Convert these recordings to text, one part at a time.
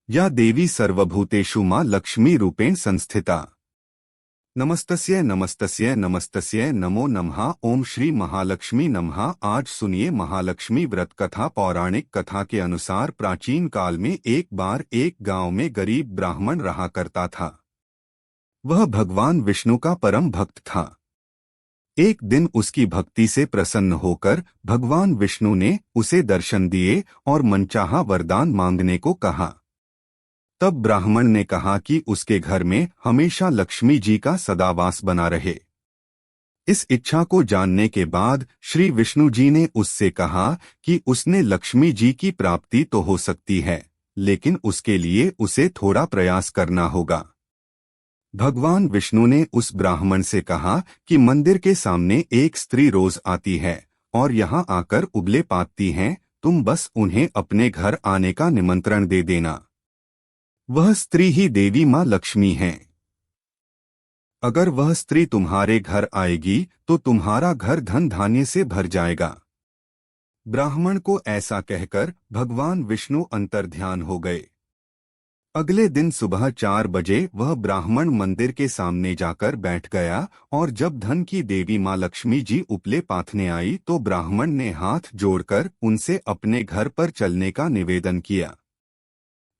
या देवी सर्वभूतेषु मां लक्ष्मी रूपेण संस्थिता। नमस्तस्य नमस्तस्य नमस्तस्य नमो नमः। ओम श्री महालक्ष्मी नमः। आज सुनिए महालक्ष्मी व्रत कथा। पौराणिक कथा के अनुसार प्राचीन काल में एक बार एक गांव में गरीब ब्राह्मण रहा करता था। वह भगवान विष्णु का परम भक्त था। एक दिन उसकी भक्ति से प्रसन्न होकर भगवान विष्णु ने उसे दर्शन दिए और मनचाहा वरदान मांगने को कहा। तब ब्राह्मण ने कहा कि उसके घर में हमेशा लक्ष्मी जी का सदावास बना रहे। इस इच्छा को जानने के बाद श्री विष्णु जी ने उससे कहा कि उसने लक्ष्मी जी की प्राप्ति तो हो सकती है, लेकिन उसके लिए उसे थोड़ा प्रयास करना होगा। भगवान विष्णु ने उस ब्राह्मण से कहा कि मंदिर के सामने एक स्त्री रोज आती है और यहाँ आकर उबले पाती हैं, तुम बस उन्हें अपने घर आने का निमंत्रण दे देना। वह स्त्री ही देवी मां लक्ष्मी है। अगर वह स्त्री तुम्हारे घर आएगी तो तुम्हारा घर धन धान्य से भर जाएगा। ब्राह्मण को ऐसा कहकर भगवान विष्णु अंतर्ध्यान हो गए। अगले दिन सुबह 4 बजे वह ब्राह्मण मंदिर के सामने जाकर बैठ गया और जब धन की देवी मां लक्ष्मी जी उपले पाथने आई तो ब्राह्मण ने हाथ जोड़कर उनसे अपने घर पर चलने का निवेदन किया।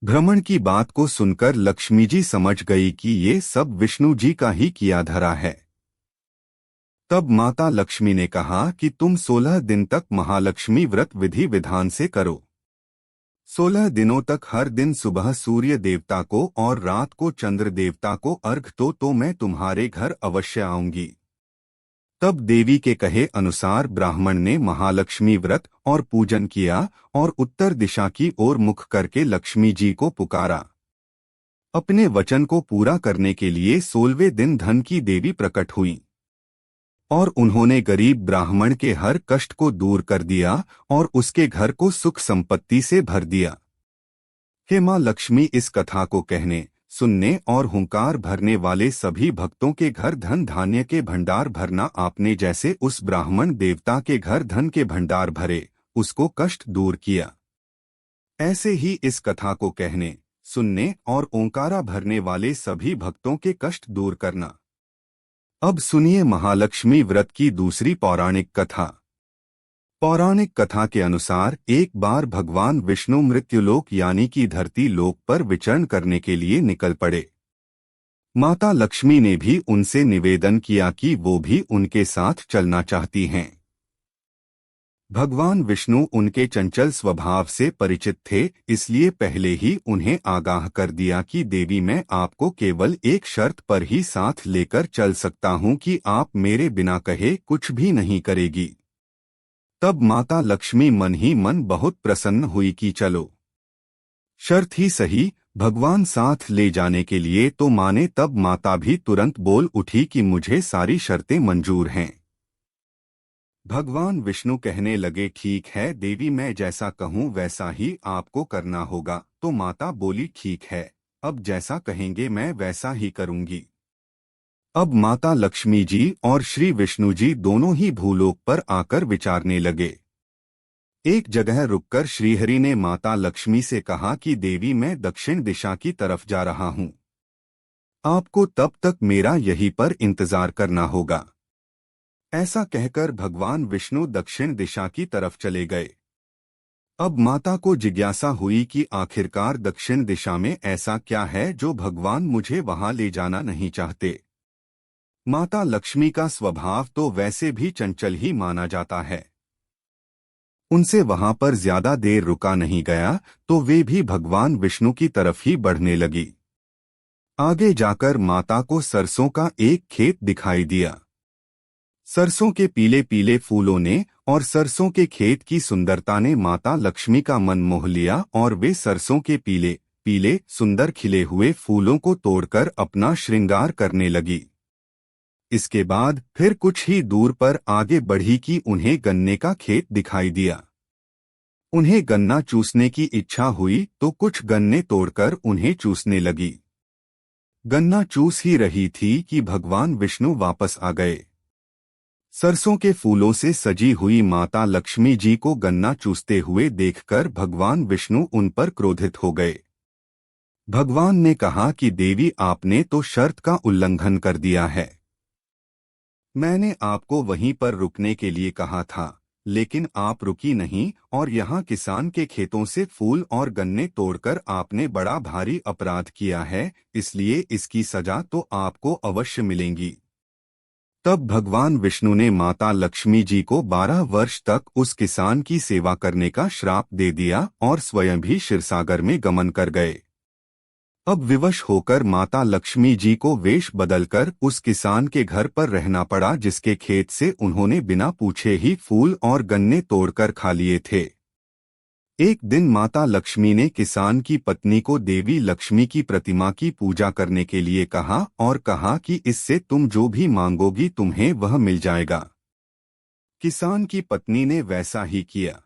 भ्रमण की बात को सुनकर लक्ष्मी जी समझ गई कि ये सब विष्णु जी का ही किया धरा है। तब माता लक्ष्मी ने कहा कि तुम 16 दिन तक महालक्ष्मी व्रत विधि विधान से करो। 16 दिनों तक हर दिन सुबह सूर्य देवता को और रात को चंद्र देवता को अर्घ दो तो मैं तुम्हारे घर अवश्य आऊंगी। तब देवी के कहे अनुसार ब्राह्मण ने महालक्ष्मी व्रत और पूजन किया और उत्तर दिशा की ओर मुख करके लक्ष्मी जी को पुकारा। अपने वचन को पूरा करने के लिए 16वें दिन धन की देवी प्रकट हुई और उन्होंने गरीब ब्राह्मण के हर कष्ट को दूर कर दिया और उसके घर को सुख संपत्ति से भर दिया। हे मां लक्ष्मी, इस कथा को कहने, सुनने और हुंकार भरने वाले सभी भक्तों के घर धन धान्य के भंडार भरना। आपने जैसे उस ब्राह्मण देवता के घर धन के भंडार भरे, उसको कष्ट दूर किया, ऐसे ही इस कथा को कहने, सुनने और ओंकारा भरने वाले सभी भक्तों के कष्ट दूर करना। अब सुनिए महालक्ष्मी व्रत की दूसरी पौराणिक कथा। पौराणिक कथा के अनुसार एक बार भगवान विष्णु मृत्युलोक यानी कि धरती लोक पर विचरण करने के लिए निकल पड़े। माता लक्ष्मी ने भी उनसे निवेदन किया कि वो भी उनके साथ चलना चाहती हैं। भगवान विष्णु उनके चंचल स्वभाव से परिचित थे, इसलिए पहले ही उन्हें आगाह कर दिया कि देवी, मैं आपको केवल एक शर्त पर ही साथ लेकर चल सकता हूं कि आप मेरे बिना कहे कुछ भी नहीं करेगी। तब माता लक्ष्मी मन ही मन बहुत प्रसन्न हुई कि चलो, शर्त ही सही, भगवान साथ ले जाने के लिए तो माने। तब माता भी तुरंत बोल उठी कि मुझे सारी शर्तें मंजूर हैं। भगवान विष्णु कहने लगे, ठीक है देवी, मैं जैसा कहूँ वैसा ही आपको करना होगा। तो माता बोली, ठीक है, अब जैसा कहेंगे मैं वैसा ही करूंगी। अब माता लक्ष्मी जी और श्री विष्णु जी दोनों ही भूलोक पर आकर विचारने लगे। एक जगह रुककर श्रीहरि ने माता लक्ष्मी से कहा कि देवी, मैं दक्षिण दिशा की तरफ जा रहा हूं, आपको तब तक मेरा यहीं पर इंतजार करना होगा। ऐसा कहकर भगवान विष्णु दक्षिण दिशा की तरफ चले गए। अब माता को जिज्ञासा हुई कि आखिरकार दक्षिण दिशा में ऐसा क्या है जो भगवान मुझे वहां ले जाना नहीं चाहते। माता लक्ष्मी का स्वभाव तो वैसे भी चंचल ही माना जाता है। उनसे वहां पर ज्यादा देर रुका नहीं गया तो वे भी भगवान विष्णु की तरफ ही बढ़ने लगी। आगे जाकर माता को सरसों का एक खेत दिखाई दिया। सरसों के पीले पीले फूलों ने और सरसों के खेत की सुंदरता ने माता लक्ष्मी का मन मोह लिया और वे सरसों के पीले पीले सुंदर खिले हुए फूलों को तोड़कर अपना श्रृंगार करने लगी। इसके बाद फिर कुछ ही दूर पर आगे बढ़ी कि उन्हें गन्ने का खेत दिखाई दिया। उन्हें गन्ना चूसने की इच्छा हुई तो कुछ गन्ने तोड़कर उन्हें चूसने लगी। गन्ना चूस ही रही थी कि भगवान विष्णु वापस आ गए। सरसों के फूलों से सजी हुई माता लक्ष्मी जी को गन्ना चूसते हुए देखकर भगवान विष्णु उन पर क्रोधित हो गए। भगवान ने कहा कि देवी, आपने तो शर्त का उल्लंघन कर दिया है। मैंने आपको वहीं पर रुकने के लिए कहा था, लेकिन आप रुकी नहीं और यहाँ किसान के खेतों से फूल और गन्ने तोड़कर आपने बड़ा भारी अपराध किया है, इसलिए इसकी सजा तो आपको अवश्य मिलेगी। तब भगवान विष्णु ने माता लक्ष्मी जी को 12 वर्ष तक उस किसान की सेवा करने का श्राप दे दिया और स्वयं भी क्षीरसागर में गमन कर गए। अब विवश होकर माता लक्ष्मी जी को वेश बदलकर उस किसान के घर पर रहना पड़ा, जिसके खेत से उन्होंने बिना पूछे ही फूल और गन्ने तोड़कर खा लिए थे। एक दिन माता लक्ष्मी ने किसान की पत्नी को देवी लक्ष्मी की प्रतिमा की पूजा करने के लिए कहा और कहा कि इससे तुम जो भी मांगोगी तुम्हें वह मिल जाएगा। किसान की पत्नी ने वैसा ही किया।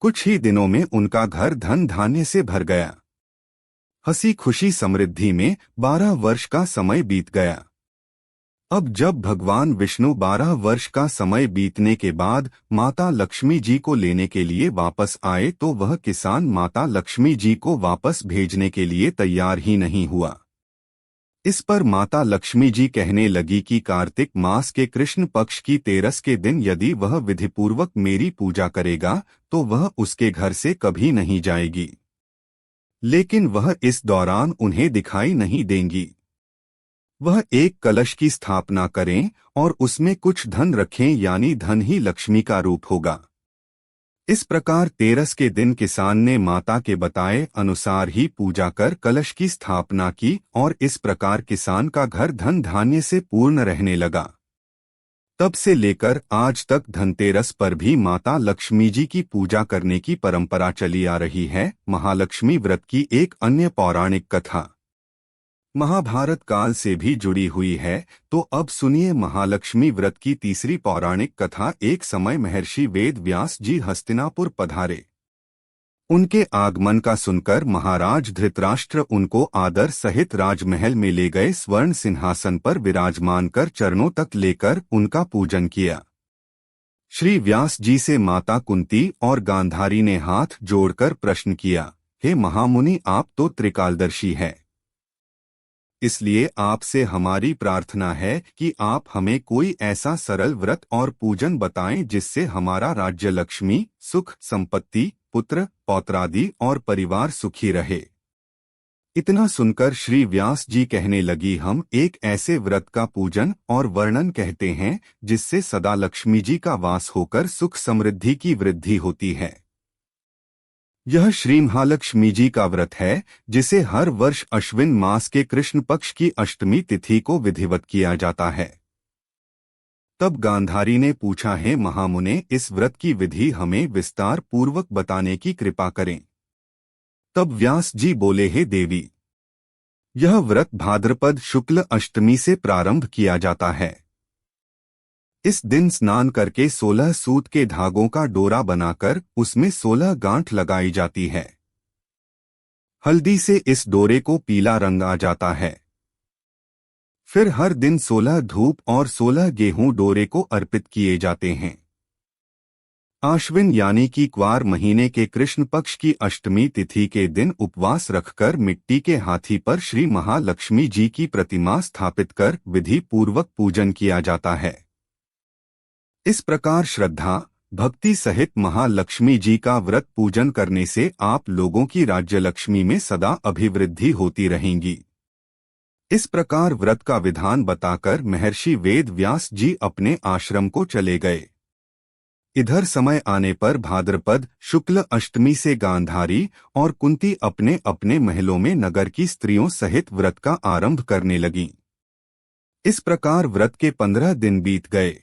कुछ ही दिनों में उनका घर धन धान्य से भर गया। हंसी खुशी समृद्धि में 12 वर्ष का समय बीत गया। अब जब भगवान विष्णु 12 वर्ष का समय बीतने के बाद माता लक्ष्मी जी को लेने के लिए वापस आए तो वह किसान माता लक्ष्मी जी को वापस भेजने के लिए तैयार ही नहीं हुआ। इस पर माता लक्ष्मी जी कहने लगी कि कार्तिक मास के कृष्ण पक्ष की तेरस के दिन यदि वह विधिपूर्वक मेरी पूजा करेगा तो वह उसके घर से कभी नहीं जाएगी, लेकिन वह इस दौरान उन्हें दिखाई नहीं देंगी। वह एक कलश की स्थापना करें और उसमें कुछ धन रखें, यानी धन ही लक्ष्मी का रूप होगा। इस प्रकार तेरस के दिन किसान ने माता के बताए अनुसार ही पूजा कर कलश की स्थापना की और इस प्रकार किसान का घर धन धान्य से पूर्ण रहने लगा। तब से लेकर आज तक धनतेरस पर भी माता लक्ष्मी जी की पूजा करने की परंपरा चली आ रही है। महालक्ष्मी व्रत की एक अन्य पौराणिक कथा महाभारत काल से भी जुड़ी हुई है, तो अब सुनिए महालक्ष्मी व्रत की तीसरी पौराणिक कथा। एक समय महर्षि वेद व्यास जी हस्तिनापुर पधारे। उनके आगमन का सुनकर महाराज धृतराष्ट्र उनको आदर सहित राजमहल में ले गए। स्वर्ण सिंहासन पर विराजमान कर चरणों तक लेकर उनका पूजन किया। श्री व्यास जी से माता कुंती और गांधारी ने हाथ जोड़कर प्रश्न किया, हे महामुनि, आप तो त्रिकालदर्शी हैं, इसलिए आपसे हमारी प्रार्थना है कि आप हमें कोई ऐसा सरल व्रत और पूजन बताएं जिससे हमारा राज्य लक्ष्मी, सुख, संपत्ति, पुत्र पौत्रादि और परिवार सुखी रहे। इतना सुनकर श्री व्यास जी कहने लगी, हम एक ऐसे व्रत का पूजन और वर्णन कहते हैं जिससे सदा लक्ष्मी जी का वास होकर सुख समृद्धि की वृद्धि होती है। यह श्री महालक्ष्मी जी का व्रत है जिसे हर वर्ष अश्विन मास के कृष्ण पक्ष की अष्टमी तिथि को विधिवत किया जाता है। तब गांधारी ने पूछा, है महामुने, इस व्रत की विधि हमें विस्तार पूर्वक बताने की कृपा करें। तब व्यास जी बोले, हे देवी, यह व्रत भाद्रपद शुक्ल अष्टमी से प्रारंभ किया जाता है। इस दिन स्नान करके 16 सूत के धागों का डोरा बनाकर उसमें 16 गांठ लगाई जाती है। हल्दी से इस डोरे को पीला रंग आ जाता है। फिर हर दिन 16 धूप और 16 गेहूं डोरे को अर्पित किए जाते हैं। आश्विन यानी कि क्वार महीने के कृष्ण पक्ष की अष्टमी तिथि के दिन उपवास रखकर मिट्टी के हाथी पर श्री महालक्ष्मी जी की प्रतिमा स्थापित कर विधि पूर्वक पूजन किया जाता है। इस प्रकार श्रद्धा भक्ति सहित महालक्ष्मी जी का व्रत पूजन करने से आप लोगों की राज्य लक्ष्मी में सदा अभिवृद्धि होती रहेंगी। इस प्रकार व्रत का विधान बताकर महर्षि वेद व्यास जी अपने आश्रम को चले गए। इधर समय आने पर भाद्रपद शुक्ल अष्टमी से गांधारी और कुंती अपने अपने महलों में नगर की स्त्रियों सहित व्रत का आरंभ करने लगीं। इस प्रकार व्रत के 15 दिन बीत गए।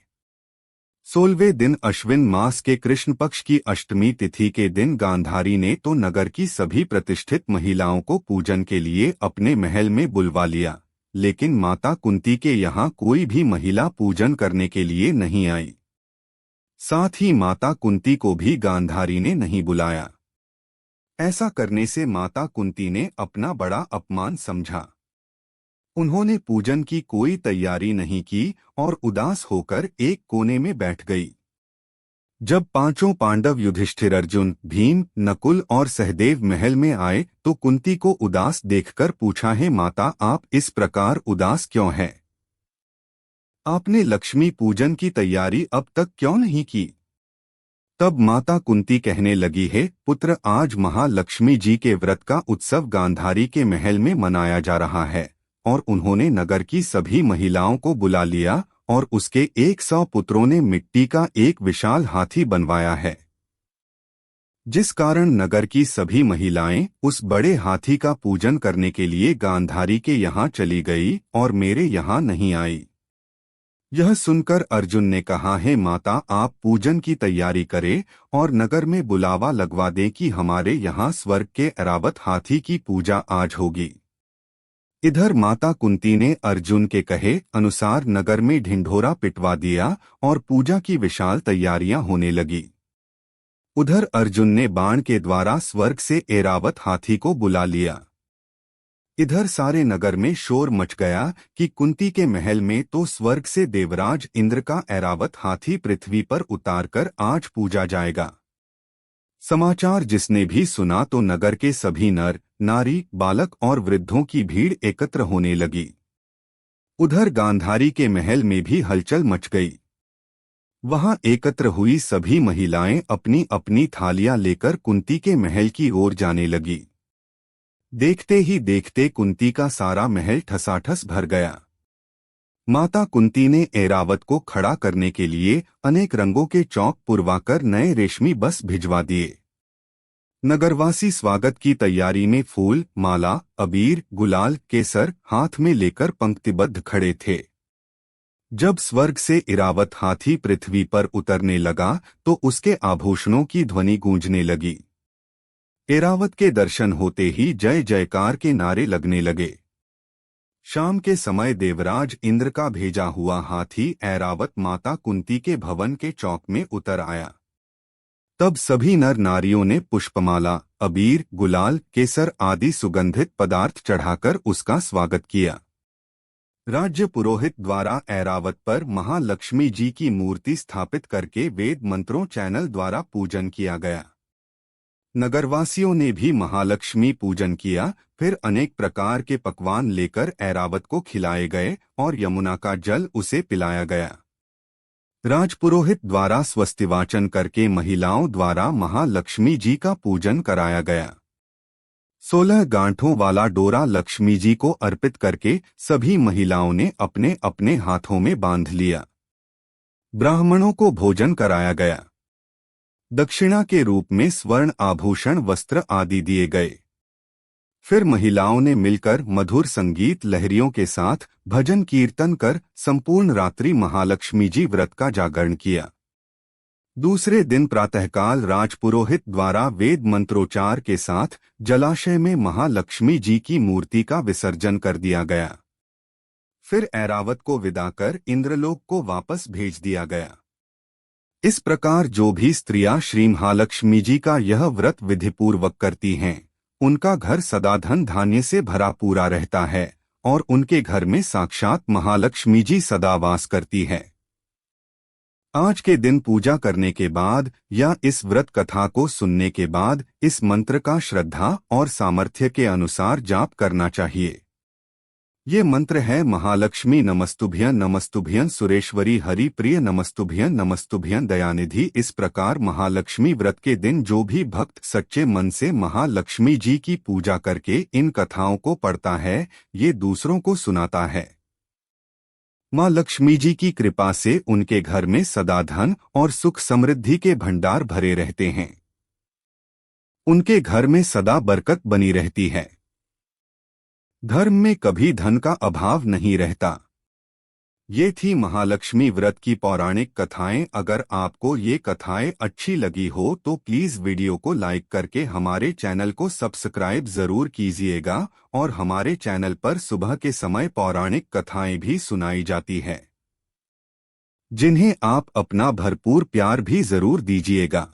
16वें दिन अश्विन मास के कृष्ण पक्ष की अष्टमी तिथि के दिन गांधारी ने तो नगर की सभी प्रतिष्ठित महिलाओं को पूजन के लिए अपने महल में बुलवा लिया, लेकिन माता कुंती के यहाँ कोई भी महिला पूजन करने के लिए नहीं आई। साथ ही माता कुंती को भी गांधारी ने नहीं बुलाया। ऐसा करने से माता कुंती ने अपना बड़ा अपमान समझा। उन्होंने पूजन की कोई तैयारी नहीं की और उदास होकर एक कोने में बैठ गई। जब पांचों पांडव युधिष्ठिर, अर्जुन, भीम, नकुल और सहदेव महल में आए तो कुंती को उदास देखकर पूछा, है माता, आप इस प्रकार उदास क्यों हैं? आपने लक्ष्मी पूजन की तैयारी अब तक क्यों नहीं की? तब माता कुंती कहने लगी, है पुत्र, आज महालक्ष्मी जी के व्रत का उत्सव गांधारी के महल में मनाया जा रहा है और उन्होंने नगर की सभी महिलाओं को बुला लिया और उसके 100 पुत्रों ने मिट्टी का एक विशाल हाथी बनवाया है, जिस कारण नगर की सभी महिलाएं उस बड़े हाथी का पूजन करने के लिए गांधारी के यहाँ चली गई और मेरे यहाँ नहीं आई। यह सुनकर अर्जुन ने कहा, है माता, आप पूजन की तैयारी करें और नगर में बुलावा लगवा दें कि हमारे यहाँ स्वर्ग के ऐरावत हाथी की पूजा आज होगी। इधर माता कुंती ने अर्जुन के कहे अनुसार नगर में ढिंढोरा पिटवा दिया और पूजा की विशाल तैयारियां होने लगी। उधर अर्जुन ने बाण के द्वारा स्वर्ग से ऐरावत हाथी को बुला लिया। इधर सारे नगर में शोर मच गया कि कुंती के महल में तो स्वर्ग से देवराज इंद्र का ऐरावत हाथी पृथ्वी पर उतारकर आज पूजा जाएगा। समाचार जिसने भी सुना तो नगर के सभी नर, नारी, बालक और वृद्धों की भीड़ एकत्र होने लगी। उधर गांधारी के महल में भी हलचल मच गई। वहां एकत्र हुई सभी महिलाएं अपनी अपनी थालियां लेकर कुंती के महल की ओर जाने लगी। देखते ही देखते कुंती का सारा महल ठसाठस भर गया। माता कुंती ने ऐरावत को खड़ा करने के लिए अनेक रंगों के चौक पुरवाकर नए रेशमी बस भिजवा दिए। नगरवासी स्वागत की तैयारी में फूल, माला, अबीर, गुलाल, केसर हाथ में लेकर पंक्तिबद्ध खड़े थे। जब स्वर्ग ऐरावत इरावत हाथी पृथ्वी पर उतरने लगा तो उसके आभूषणों की ध्वनि गूंजने लगी। ऐरावत के दर्शन होते ही जय जयकार के नारे लगने लगे। शाम के समय देवराज इंद्र का भेजा हुआ हाथी ऐरावत माता कुंती के भवन के चौक में उतर आया। तब सभी नर नारियों ने पुष्पमाला, अबीर, गुलाल, केसर आदि सुगंधित पदार्थ चढ़ाकर उसका स्वागत किया। राज्य पुरोहित द्वारा ऐरावत पर महालक्ष्मी जी की मूर्ति स्थापित करके वेद मंत्रों चैनल द्वारा पूजन किया गया। नगरवासियों ने भी महालक्ष्मी पूजन किया। फिर अनेक प्रकार के पकवान लेकर ऐरावत को खिलाए गए और यमुना का जल उसे पिलाया गया। राजपुरोहित द्वारा स्वस्तिवाचन करके महिलाओं द्वारा महालक्ष्मी जी का पूजन कराया गया। 16 गांठों वाला डोरा लक्ष्मी जी को अर्पित करके सभी महिलाओं ने अपने अपने हाथों में बांध लिया। ब्राह्मणों को भोजन कराया गया। दक्षिणा के रूप में स्वर्ण आभूषण, वस्त्र आदि दिए गए। फिर महिलाओं ने मिलकर मधुर संगीत लहरियों के साथ भजन कीर्तन कर संपूर्ण रात्रि महालक्ष्मी जी व्रत का जागरण किया। दूसरे दिन प्रातःकाल राजपुरोहित द्वारा वेद मंत्रोच्चार के साथ जलाशय में महालक्ष्मी जी की मूर्ति का विसर्जन कर दिया गया। फिर ऐरावत को विदा कर इंद्रलोक को वापस भेज दिया गया। इस प्रकार जो भी स्त्रियां श्री महालक्ष्मी जी का यह व्रत विधिपूर्वक करती हैं, उनका घर सदा धन धान्य से भरा पूरा रहता है और उनके घर में साक्षात महालक्ष्मी जी सदा वास करती है। आज के दिन पूजा करने के बाद या इस व्रत कथा को सुनने के बाद इस मंत्र का श्रद्धा और सामर्थ्य के अनुसार जाप करना चाहिए। ये मंत्र है महालक्ष्मी नमस्तुभ्यं नमस्तुभ्यं सुरेश्वरी हरि प्रिय नमस्तुभ्यं नमस्तुभ्यं दयानिधि। इस प्रकार महालक्ष्मी व्रत के दिन जो भी भक्त सच्चे मन से महालक्ष्मी जी की पूजा करके इन कथाओं को पढ़ता है, ये दूसरों को सुनाता है, माँ लक्ष्मी जी की कृपा से उनके घर में सदा धन और सुख समृद्धि के भंडार भरे रहते हैं। उनके घर में सदा बरकत बनी रहती है। धर्म में कभी धन का अभाव नहीं रहता। ये थी महालक्ष्मी व्रत की पौराणिक कथाएं। अगर आपको ये कथाएं अच्छी लगी हो तो प्लीज वीडियो को लाइक करके हमारे चैनल को सब्सक्राइब जरूर कीजिएगा और हमारे चैनल पर सुबह के समय पौराणिक कथाएं भी सुनाई जाती है, जिन्हें आप अपना भरपूर प्यार भी जरूर दीजिएगा।